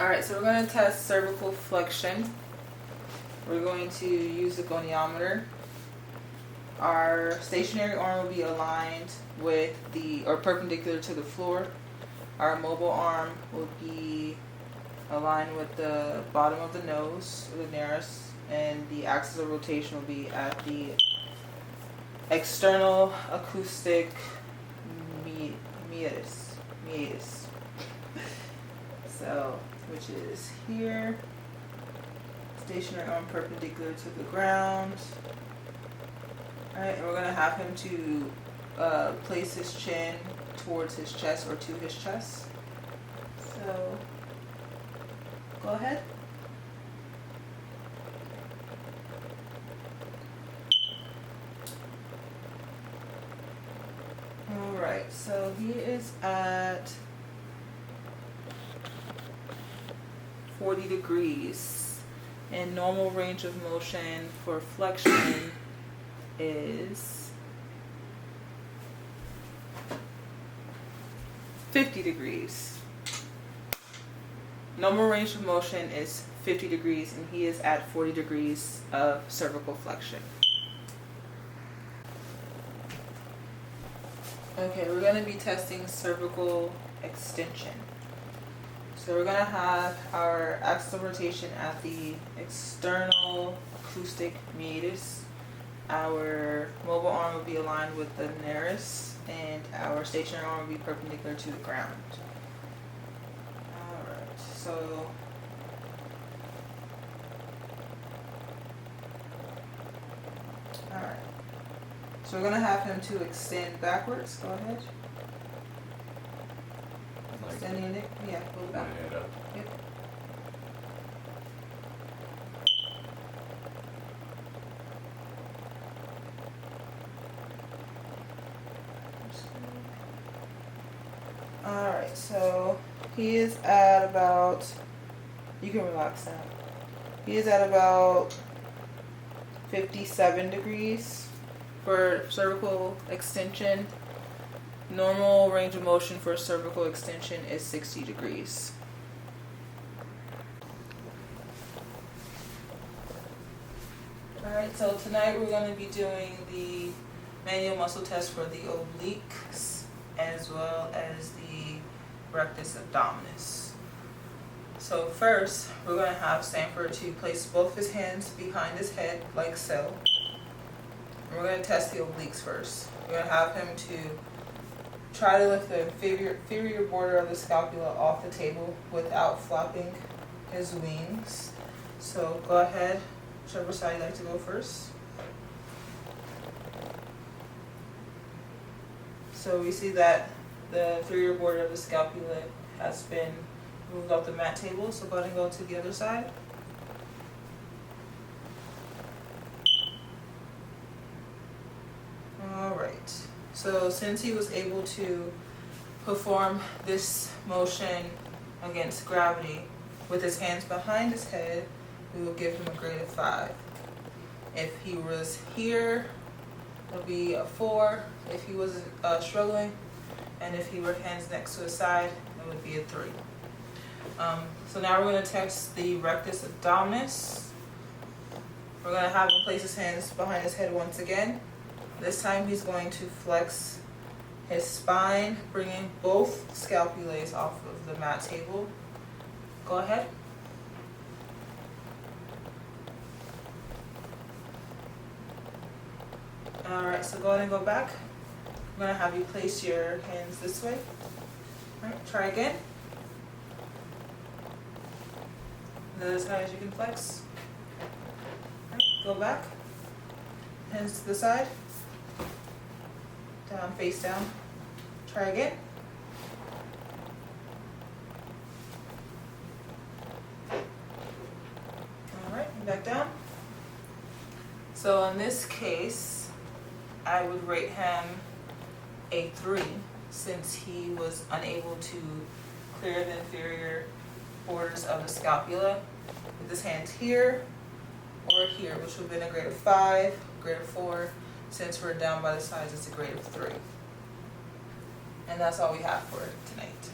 Alright, so we're going to test cervical flexion. We're going to use the goniometer. Our stationary arm will be aligned with or perpendicular to the floor. Our mobile arm will be aligned with the bottom of the nose, or the nares, and the axis of rotation will be at the external acoustic meatus. So, which is here. Stationary arm perpendicular to the ground. Alright, and we're going to have him to place his chin towards his chest or to his chest. So, go ahead. Alright, so he is at 40 degrees, and normal range of motion for flexion is 50 degrees. Normal range of motion is 50 degrees, and he is at 40 degrees of cervical flexion. Okay, we're going to be testing cervical extension. So we're going to have our axis of rotation at the external acoustic meatus. Our mobile arm will be aligned with the nares, and our stationary arm will be perpendicular to the ground. Alright, so we're going to have him to extend backwards. Go ahead. Extending it. Yeah, go back. Head up. Yep. Alright, so he is at about, you can relax now. He is at about 57 degrees for cervical extension. Normal range of motion for cervical extension is 60 degrees. Alright, so tonight we're going to be doing the manual muscle test for the obliques as well as the rectus abdominis. So first, we're going to have Sanford to place both of his hands behind his head like so. And we're going to test the obliques first. We're going to have him to try to lift the inferior border of the scapula off the table without flapping his wings. So go ahead, whichever side you'd like to go first. So we see that the inferior border of the scapula has been moved off the mat table. So go ahead and go to the other side. Alright, so since he was able to perform this motion against gravity with his hands behind his head, we will give him a grade of 5. If he was here, it would be a 4. If he was struggling, and if he were hands next to his side, it would be a 3. So now we're going to test the rectus abdominis. We're going to have him place his hands behind his head once again. This time he's going to flex his spine, bringing both scapulae off of the mat table. Go ahead. Alright, so go ahead and go back. I'm going to have you place your hands this way. Alright, try again. Not as high as you can flex. Alright, go back. Hands to the side. Down, face down. Try again. Alright, back down. So in this case, I would rate him a 3 since he was unable to clear the inferior borders of the scapula with his hands here or here, which would have been a grade of 5, grade of 4. Since we're down by the sides, it's a grade of 3. And that's all we have for tonight.